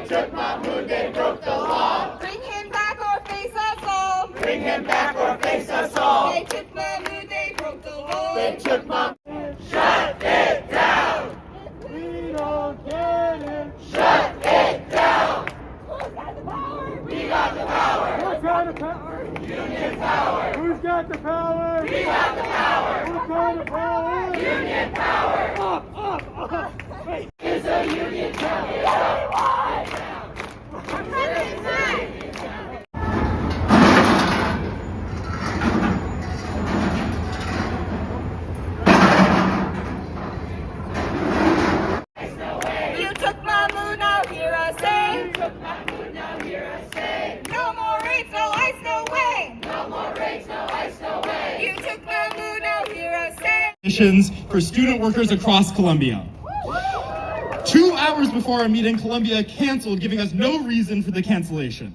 took Mahmoud, they broke the law. Bring him back or face us all. Bring him back or face us all. They took Mahmoud, they broke the law. They took Mahmoud. Shut it down. We don't get it. Shut it down. Who's got the power? We got the power. Who's got the power? Union power. Who's got the power? We got the power. Who's got the power? Union power. Up. Wait. Is a union champion. You took Mahmoud, now hear us say. You took Mahmoud, now hear us say. No more raids, no ice, no way. No more raids, no ice, no way. You took Mahmoud, now hear us say. Conditions for student workers across Colombia. 2 hours before our meeting, Colombia canceled, giving us no reason for the cancellation.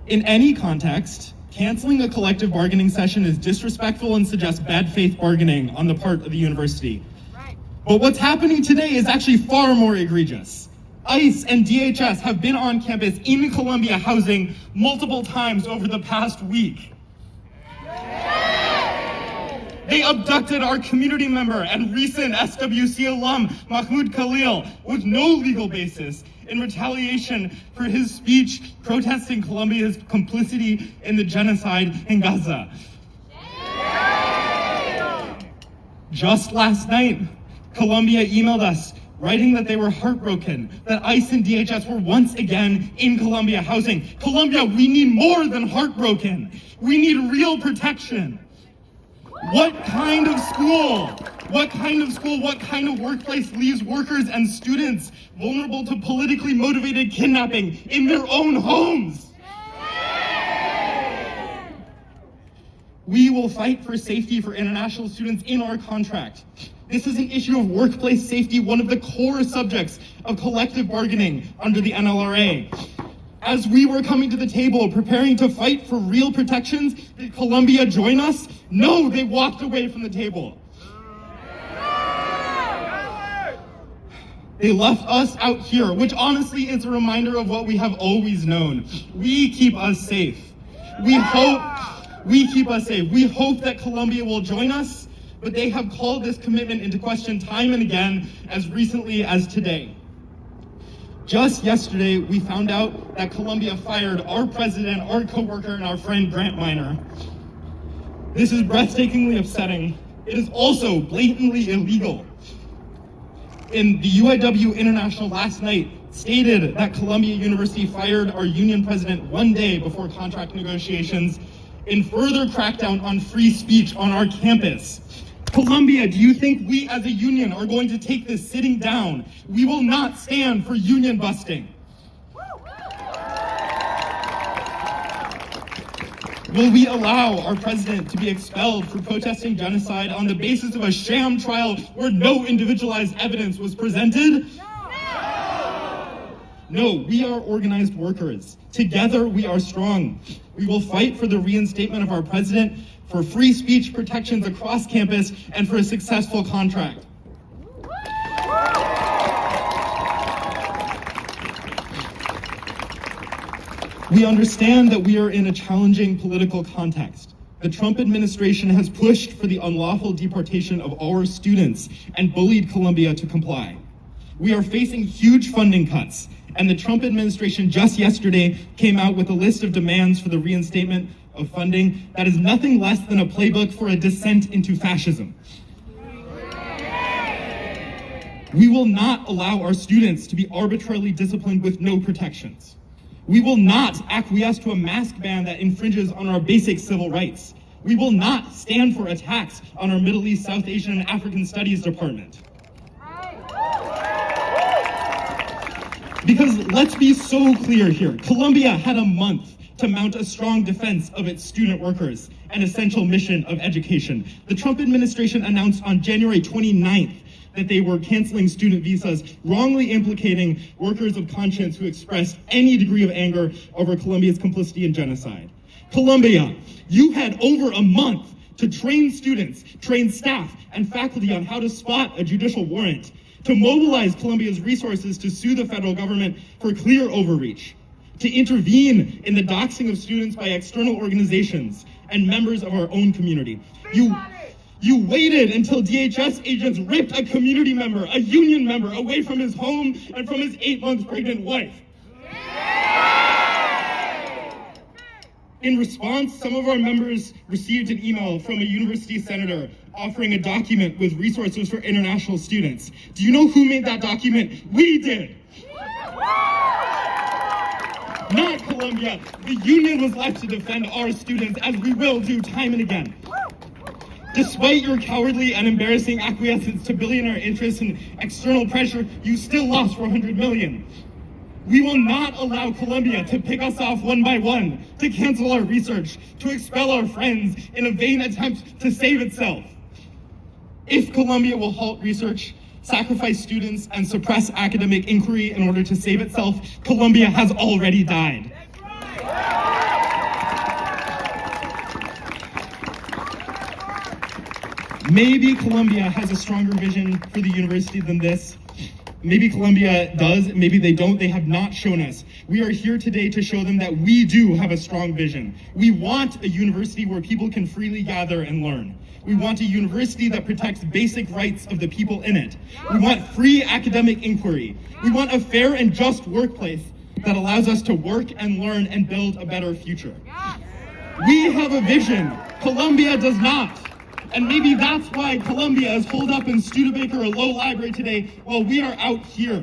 In any context, canceling a collective bargaining session is disrespectful and suggests bad faith bargaining on the part of the university. But what's happening today is actually far more egregious. ICE and DHS have been on campus in Columbia housing multiple times over the past week. They abducted our community member and recent SWC alum, Mahmoud Khalil, with no legal basis in retaliation for his speech protesting Colombia's complicity in the genocide in Gaza. Just last night, Colombia emailed us writing that they were heartbroken that ICE and DHS were once again in Colombia housing. Colombia, we need more than heartbroken. We need real protection. What kind of school, what kind of workplace leaves workers and students vulnerable to politically motivated kidnapping in their own homes? We will fight for safety for international students in our contract. This is an issue of workplace safety, one of the core subjects of collective bargaining under the NLRA. As we were coming to the table, preparing to fight for real protections, did Colombia join us? No, they walked away from the table. They left us out here, which honestly is a reminder of what we have always known. We keep us safe. We hope that Colombia will join us, but they have called this commitment into question time and again, as recently as today. Just yesterday, we found out that Colombia fired our president, our co-worker, and our friend Grant Minor. This is breathtakingly upsetting. It is also blatantly illegal. In the UIW International last night stated that Columbia University fired our union president one day before contract negotiations in further crackdown on free speech on our campus. Colombia, do you think we as a union are going to take this sitting down? We will not stand for union busting. Will we allow our president to be expelled for protesting genocide on the basis of a sham trial where no individualized evidence was presented? No, we are organized workers. Together we are strong. We will fight for the reinstatement of our president, for free speech protections across campus, and for a successful contract. We understand that we are in a challenging political context. The Trump administration has pushed for the unlawful deportation of our students and bullied Colombia to comply. We are facing huge funding cuts, and the Trump administration just yesterday came out with a list of demands for the reinstatement of funding that is nothing less than a playbook for a descent into fascism. We will not allow our students to be arbitrarily disciplined with no protections. We will not acquiesce to a mask ban that infringes on our basic civil rights. We will not stand for attacks on our Middle East, South Asian, and African Studies department. Because let's be so clear here, Colombia had a month to mount a strong defense of its student workers, an essential mission of education. The Trump administration announced on January 29th that they were canceling student visas, wrongly implicating workers of conscience who expressed any degree of anger over Colombia's complicity in genocide. Colombia, you had over a month to train students, train staff and faculty on how to spot a judicial warrant. to mobilize Columbia's resources to sue the federal government for clear overreach, to intervene in the doxing of students by external organizations and members of our own community. You waited until DHS agents ripped a community member, a union member, away from his home and from his 8-month pregnant wife. In response, some of our members received an email from a university senator offering a document with resources for international students. Do you know who made that document? We did. Not Columbia. The union was left to defend our students, as we will do time and again. Despite your cowardly and embarrassing acquiescence to billionaire interests and external pressure, you still lost $400 million. We will not allow Columbia to pick us off one by one, to cancel our research, to expel our friends in a vain attempt to save itself. If Columbia will halt research, sacrifice students, and suppress academic inquiry in order to save itself, Columbia has already died. Maybe Columbia has a stronger vision for the university than this. Maybe Columbia does, maybe they don't. They have not shown us. We are here today to show them that we do have a strong vision. We want a university where people can freely gather and learn. We want a university that protects basic rights of the people in it. We want free academic inquiry. We want a fair and just workplace that allows us to work and learn and build a better future. We have a vision. Columbia does not. And maybe that's why Columbia is holed up in Studebaker or Low Library today while we are out here.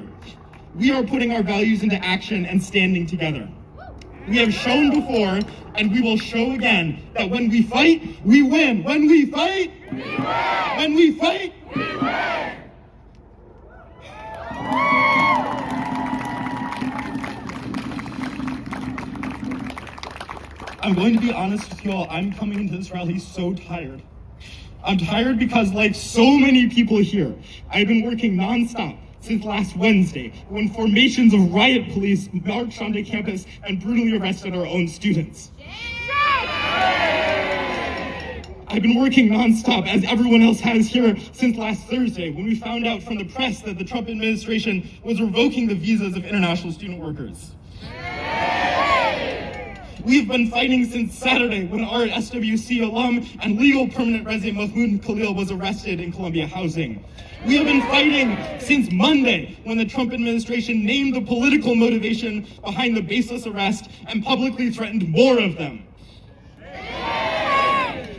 We are putting our values into action and standing together. We have shown before, and we will show again, that when we fight, we win. When we fight, we win. When we fight, we win. I'm going to be honest with you all, I'm coming into this rally so tired. I'm tired because, like so many people here, I've been working nonstop since last Wednesday, when formations of riot police marched onto campus and brutally arrested our own students. I've been working nonstop, as everyone else has here, since last Thursday, when we found out from the press that the Trump administration was revoking the visas of international student workers. We've been fighting since Saturday, when our SWC alum and legal permanent resident Mahmoud Khalil was arrested in Columbia housing. We have been fighting since Monday, when the Trump administration named the political motivation behind the baseless arrest and publicly threatened more of them.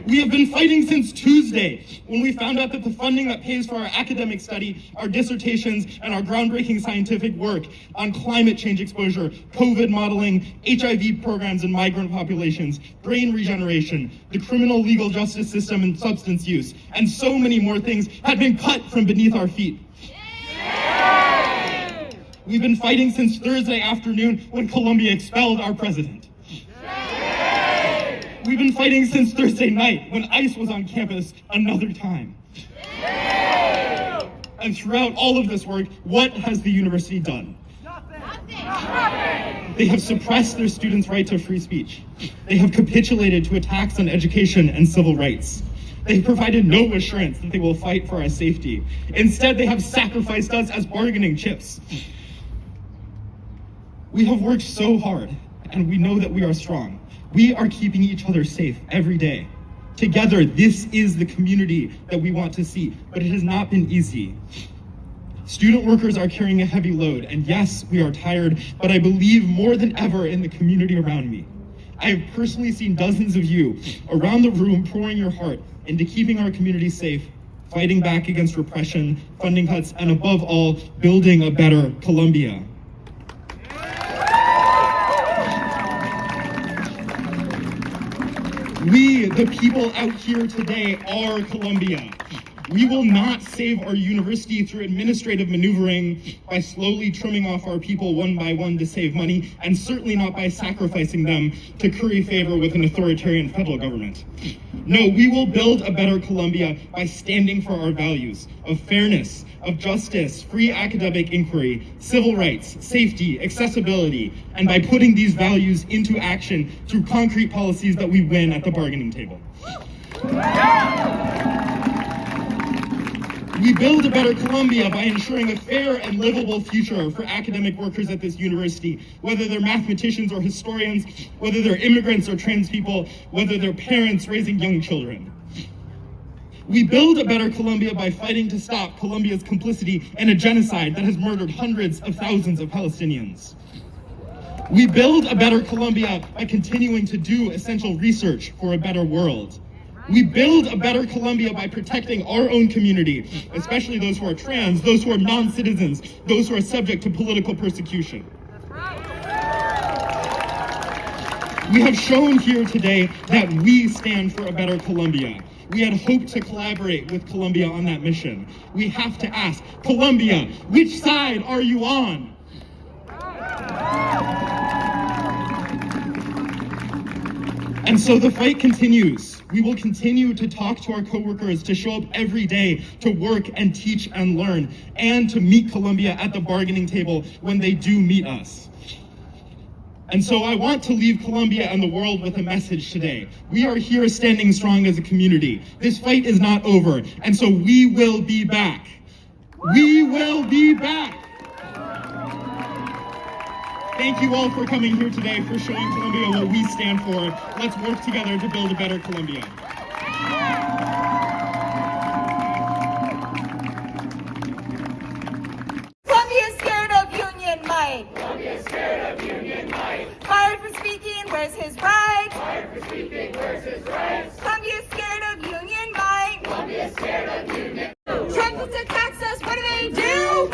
We have been fighting since Tuesday, when we found out that the funding that pays for our academic study, our dissertations, and our groundbreaking scientific work on climate change exposure, COVID modeling, HIV programs in migrant populations, brain regeneration, the criminal legal justice system and substance use, and so many more things had been cut from beneath our feet. We've been fighting since Thursday afternoon, when Columbia expelled our president. We've been fighting since Thursday night, when ICE was on campus another time. And throughout all of this work, what has the university done? Nothing. They have suppressed their students' right to free speech. They have capitulated to attacks on education and civil rights. They have provided no assurance that they will fight for our safety. Instead, they have sacrificed us as bargaining chips. We have worked so hard, and we know that we are strong. We are keeping each other safe every day. Together, this is the community that we want to see, but it has not been easy. Student workers are carrying a heavy load, and yes, we are tired, but I believe more than ever in the community around me. I have personally seen dozens of you around the room pouring your heart into keeping our community safe, fighting back against repression, funding cuts, and above all, building a better Columbia. We, the people out here today, are Columbia. We will not save our university through administrative maneuvering, by slowly trimming off our people one by one to save money, and certainly not by sacrificing them to curry favor with an authoritarian federal government. No, we will build a better Columbia by standing for our values of fairness, of justice, free academic inquiry, civil rights, safety, accessibility, and by putting these values into action through concrete policies that we win at the bargaining table. We build a better Columbia by ensuring a fair and livable future for academic workers at this university, whether they're mathematicians or historians, whether they're immigrants or trans people, whether they're parents raising young children. We build a better Columbia by fighting to stop Colombia's complicity in a genocide that has murdered hundreds of thousands of Palestinians. We build a better Columbia by continuing to do essential research for a better world. We build a better Columbia by protecting our own community, especially those who are trans, those who are non-citizens, those who are subject to political persecution. We have shown here today that we stand for a better Columbia. We had hoped to collaborate with Columbia on that mission. We have to ask, Columbia, which side are you on? And so the fight continues. We will continue to talk to our coworkers, to show up every day, to work and teach and learn, and to meet Columbia at the bargaining table when they do meet us. And so I want to leave Columbia and the world with a message today. We are here standing strong as a community. This fight is not over, and so we will be back. We will be back. Thank you all for coming here today, for showing Columbia what we stand for. Let's work together to build a better Columbia. Columbia's scared of union might. Columbia's scared of union might. Fired for speaking, where's his rights? Fired for speaking, where's his rights? Columbia's scared of union might. Columbia's scared of union. Trumpets attacks us, what do they do?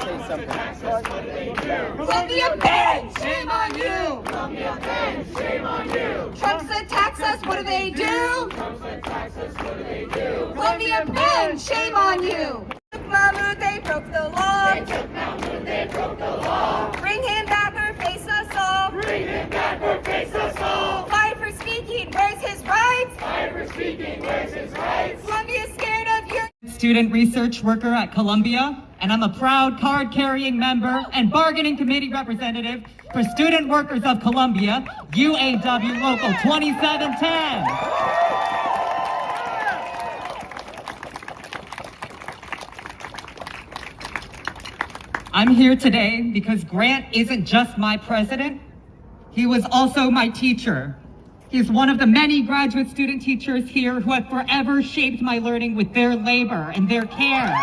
Columbia bend, shame on you. Columbia bend, shame on you. Trump's attacks us, what do they do? Trump's attacks us, what do they do? Columbia bend, shame on you. Took Mahmoud, they broke the law. They took Mahmoud, they broke the law. Bring him back or face us all. Bring him back or face us all. Fight for speaking, where's his rights? Fight for speaking, where's his rights? Columbia's scared of you. Student research worker at Columbia, and I'm a proud card-carrying member and bargaining committee representative for Student Workers of Columbia, UAW Local 2710. I'm here today because Grant isn't just my president, he was also my teacher. He's one of the many graduate student teachers here who have forever shaped my learning with their labor and their care.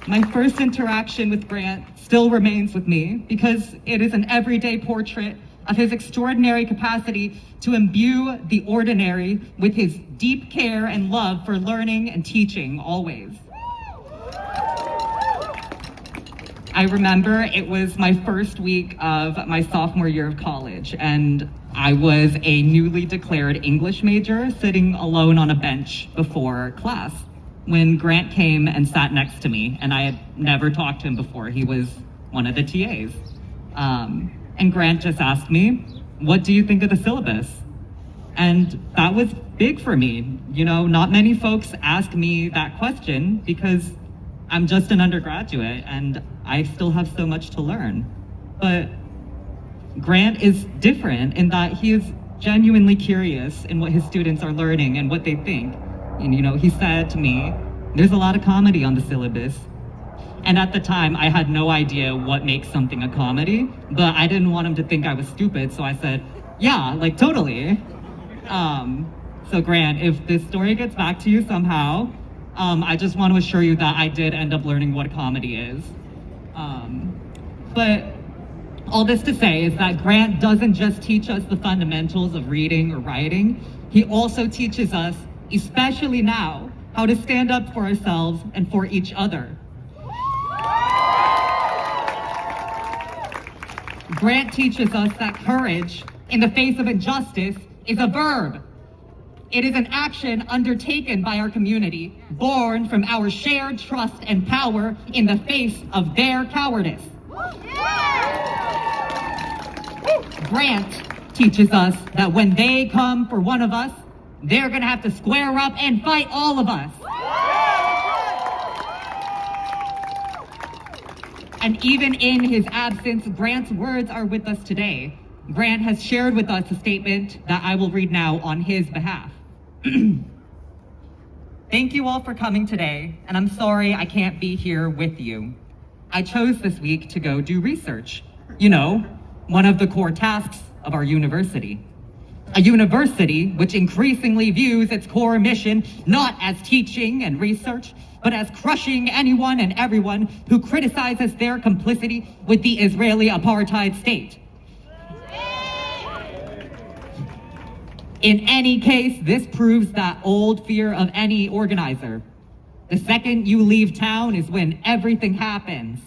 My first interaction with Grant still remains with me because it is an everyday portrait of his extraordinary capacity to imbue the ordinary with his deep care and love for learning and teaching always. I remember it was my first week of my sophomore year of college, and I was a newly declared English major sitting alone on a bench before class when Grant came and sat next to me, and I had never talked to him before. He was one of the TAs. And Grant just asked me, "What do you think of the syllabus?" And that was big for me. You know, not many folks ask me that question because I'm just an undergraduate and I still have so much to learn. But Grant is different in that he is genuinely curious in what his students are learning and what they think. And you know, he said to me, "There's a lot of comedy on the syllabus." And at the time, I had no idea what makes something a comedy, but I didn't want him to think I was stupid, so I said, "Yeah, like totally." So Grant, if this story gets back to you somehow, I just want to assure you that I did end up learning what comedy is. But all this to say is that Grant doesn't just teach us the fundamentals of reading or writing, he also teaches us, especially now, how to stand up for ourselves and for each other. Grant teaches us that courage in the face of injustice is a verb. It is an action undertaken by our community, born from our shared trust and power in the face of their cowardice. Grant teaches us that when they come for one of us, they're gonna have to square up and fight all of us. And even in his absence, Grant's words are with us today. Grant has shared with us a statement that I will read now on his behalf. Thank you all for coming today, and I'm sorry I can't be here with you. I chose this week to go do research. You know, one of the core tasks of our university. A university which increasingly views its core mission not as teaching and research, but as crushing anyone and everyone who criticizes their complicity with the Israeli apartheid state. In any case, this proves that old fear of any organizer. The second you leave town is when everything happens.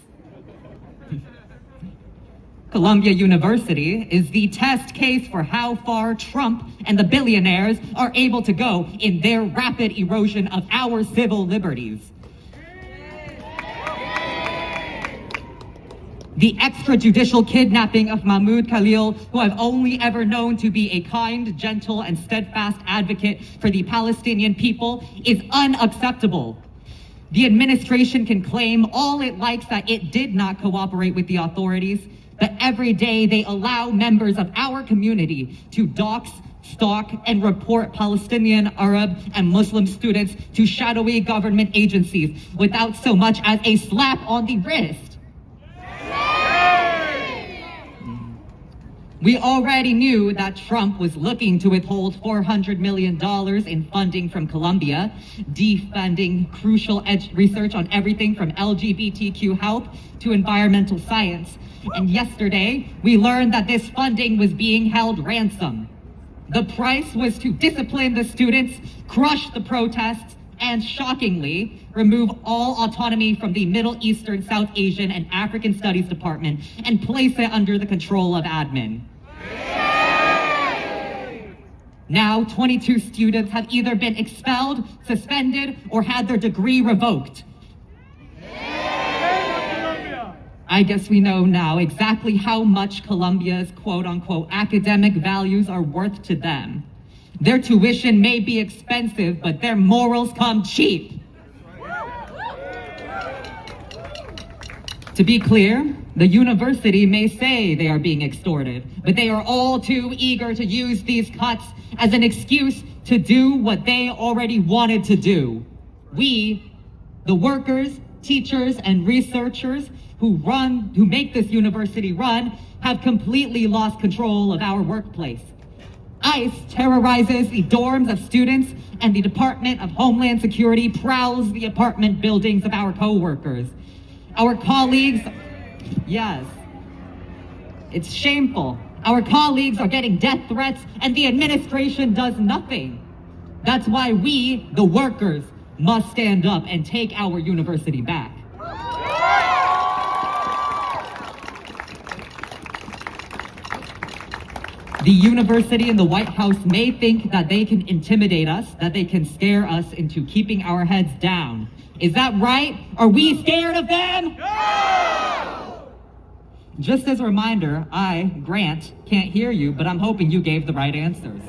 Columbia University is the test case for how far Trump and the billionaires are able to go in their rapid erosion of our civil liberties. The extrajudicial kidnapping of Mahmoud Khalil, who I've only ever known to be a kind, gentle, and steadfast advocate for the Palestinian people, is unacceptable. The administration can claim all it likes that it did not cooperate with the authorities, but every day they allow members of our community to dox, stalk, and report Palestinian, Arab, and Muslim students to shadowy government agencies without so much as a slap on the wrist. We already knew that Trump was looking to withhold $400 million in funding from Columbia, defunding crucial research on everything from LGBTQ health to environmental science. And yesterday, we learned that this funding was being held ransom. The price was to discipline the students, crush the protests, and shockingly, remove all autonomy from the Middle Eastern, South Asian, and African Studies Department and place it under the control of admin. Now, 22 students have either been expelled, suspended, or had their degree revoked. I guess we know now exactly how much Columbia's quote-unquote academic values are worth to them. Their tuition may be expensive, but their morals come cheap. To be clear, the university may say they are being extorted, but they are all too eager to use these cuts as an excuse to do what they already wanted to do. We, the workers, teachers, and researchers who make this university run, have completely lost control of our workplace. ICE terrorizes the dorms of students, and the Department of Homeland Security prowls the apartment buildings of our co-workers. Our colleagues, yes, it's shameful. Our colleagues are getting death threats, and the administration does nothing. That's why we, the workers, must stand up and take our university back. The university and the White House may think that they can intimidate us, that they can scare us into keeping our heads down. Is that right? Are we scared of them? No! Just as a reminder, I, Grant, can't hear you, but I'm hoping you gave the right answers.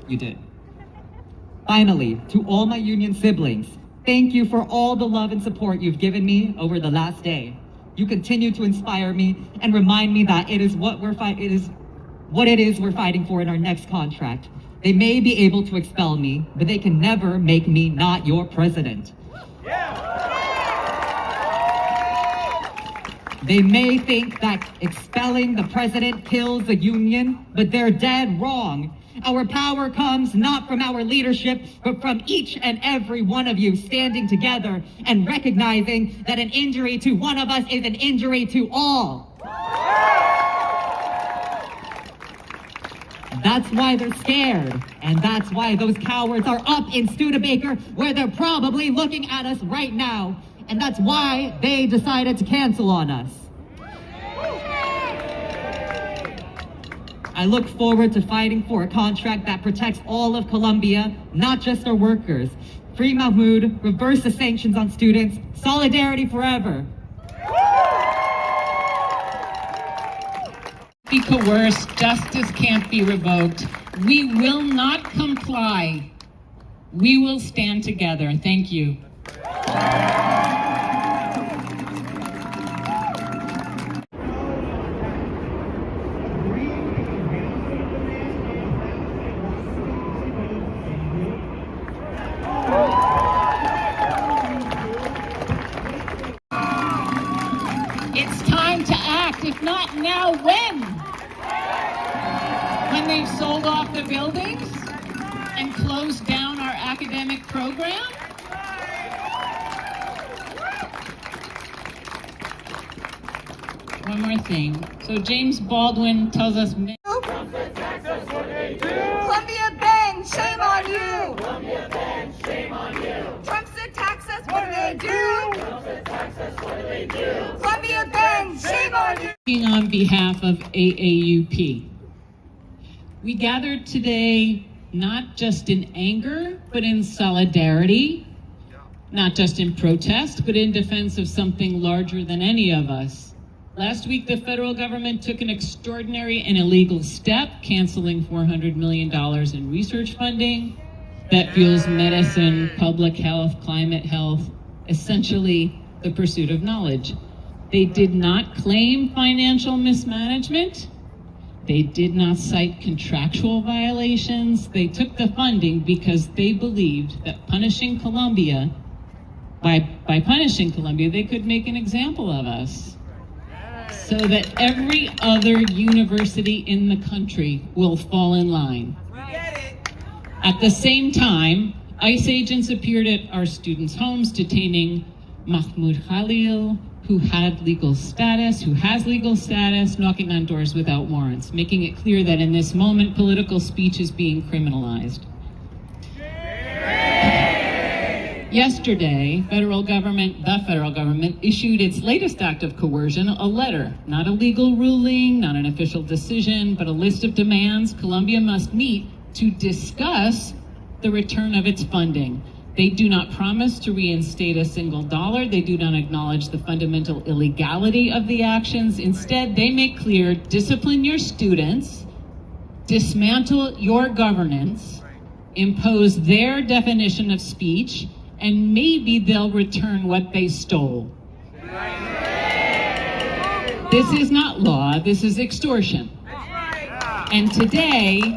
You did. Finally, to all my union siblings, thank you for all the love and support you've given me over the last day. You continue to inspire me and remind me that it is what it is we're fighting for in our next contract. They may be able to expel me, but they can never make me not your president. They may think that expelling the president kills the union, but they're dead wrong. Our power comes not from our leadership, but from each and every one of you standing together and recognizing that an injury to one of us is an injury to all. That's why they're scared, and that's why those cowards are up in Studebaker, where they're probably looking at us right now, and that's why they decided to cancel on us. I look forward to fighting for a contract that protects all of Columbia, not just our workers. Free Mahmoud, reverse the sanctions on students, solidarity forever. Be coerced, justice can't be revoked. We will not comply. We will stand together. Thank you. we've sold off the buildings and closed down our academic program? One more thing. So James Baldwin tells us... Columbia Bend, shame on you! Columbia Bend, shame on you! Trump's attacks us, what do they do? Trump's attacks us, what do they do? Columbia Bend, shame on you! On behalf of AAUP. We gathered today not just in anger, but in solidarity, not just in protest, but in defense of something larger than any of us. Last week, the federal government took an extraordinary and illegal step, canceling $400 million in research funding that fuels medicine, public health, climate health, essentially the pursuit of knowledge. They did not claim financial mismanagement. They did not cite contractual violations. They took the funding because they believed that punishing Columbia, by punishing Columbia, they could make an example of us, so that every other university in the country will fall in line. At the same time, ICE agents appeared at our students' homes detaining Mahmoud Khalil, who has legal status, knocking on doors without warrants, making it clear that in this moment, political speech is being criminalized. Yesterday, the federal government issued its latest act of coercion, a letter, not a legal ruling, not an official decision, but a list of demands Columbia must meet to discuss the return of its funding. They do not promise to reinstate a single dollar. They do not acknowledge the fundamental illegality of the actions. Instead, they make clear, discipline your students, dismantle your governance, impose their definition of speech, and maybe they'll return what they stole. This is not law, this is extortion. And today,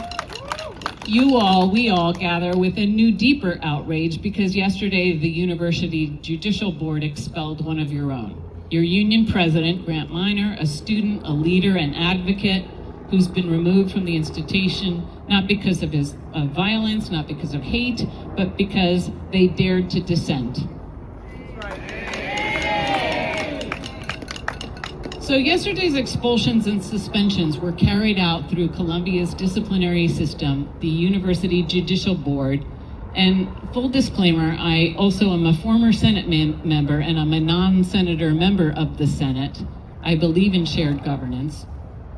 we all gather with a new, deeper outrage because yesterday the University Judicial Board expelled one of your own. Your union president, Grant Minor, a student, a leader, an advocate, who's been removed from the institution, not because of his violence, not because of hate, but because they dared to dissent. So yesterday's expulsions and suspensions were carried out through Columbia's disciplinary system, the University Judicial Board. And full disclaimer, I also am a former Senate member and I'm a non-senator member of the Senate. I believe in shared governance.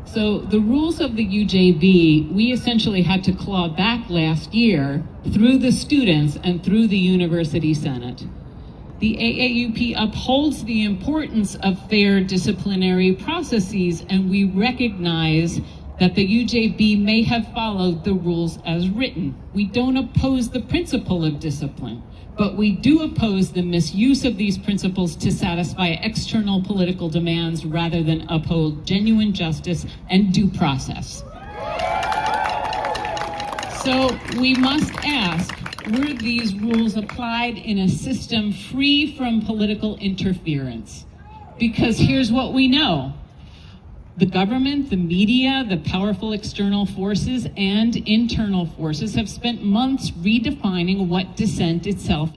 So the rules of the UJB, we essentially had to claw back last year through the students and through the University Senate. The AAUP upholds the importance of fair disciplinary processes, and we recognize that the UJB may have followed the rules as written. We don't oppose the principle of discipline, but we do oppose the misuse of these principles to satisfy external political demands rather than uphold genuine justice and due process. So we must ask, were these rules applied in a system free from political interference? Because here's what we know. The government, the media, the powerful external forces and internal forces have spent months redefining what dissent itself